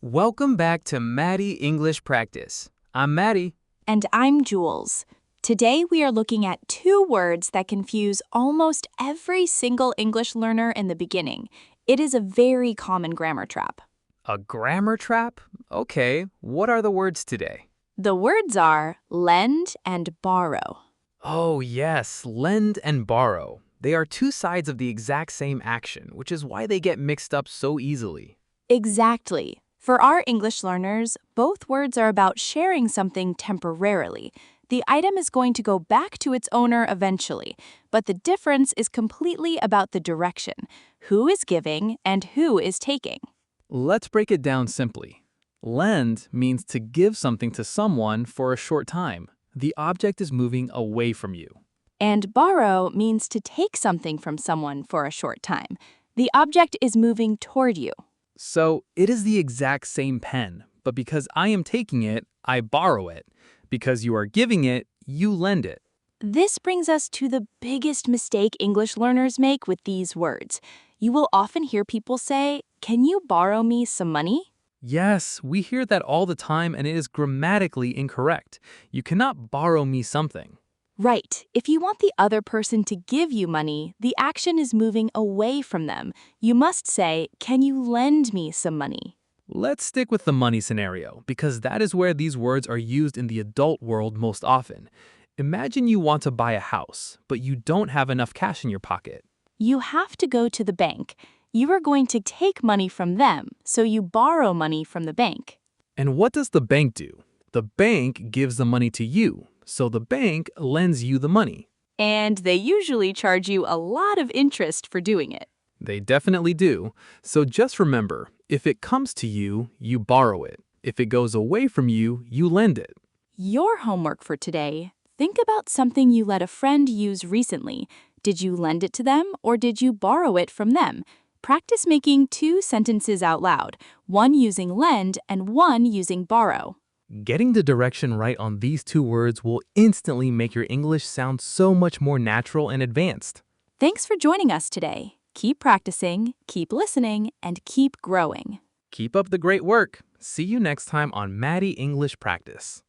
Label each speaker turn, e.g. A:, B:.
A: Welcome back to Maddie English Practice. I'm Maddie.
B: And I'm Jules. Today we are looking at two words that confuse almost every single English learner in the beginning. It is a very common grammar trap.
A: A grammar trap? Okay, what are the words today?
B: The words are lend and borrow.
A: Oh yes, lend and borrow. They are two sides of the exact same action, which is why they get mixed up so easily.
B: Exactly. For our English learners, both words are about sharing something temporarily. The item is going to go back to its owner eventually, but the difference is completely about the direction, who is giving and who is taking.
A: Let's break it down simply. Lend means to give something to someone for a short time. The object is moving away from you.
B: And borrow means to take something from someone for a short time. The object is moving toward you.
A: So it is the exact same pen, but because I am taking it, I borrow it. Because you are giving it, you lend it.
B: This brings us to the biggest mistake English learners make with these words. You will often hear people say, "Can you borrow me some money?"
A: Yes, we hear that all the time and it is grammatically incorrect. You cannot borrow me something.
B: Right. If you want the other person to give you money, the action is moving away from them. You must say, "Can you lend me some money?"
A: Let's stick with the money scenario, because that is where these words are used in the adult world most often. Imagine you want to buy a house, but you don't have enough cash in your pocket.
B: You have to go to the bank. You are going to take money from them, so you borrow money from the bank.
A: And what does the bank do? The bank gives the money to you, so the bank lends you the money.
B: And they usually charge you a lot of interest for doing it.
A: They definitely do. So just remember, if it comes to you, you borrow it. If it goes away from you, you lend it.
B: Your homework for today: think about something you let a friend use recently. Did you lend it to them or did you borrow it from them? Practice making two sentences out loud, one using lend and one using borrow.
A: Getting the direction right on these two words will instantly make your English sound so much more natural and advanced.
B: Thanks for joining us today. Keep practicing, keep listening, and keep growing.
A: Keep up the great work. See you next time on Maddie English Practice.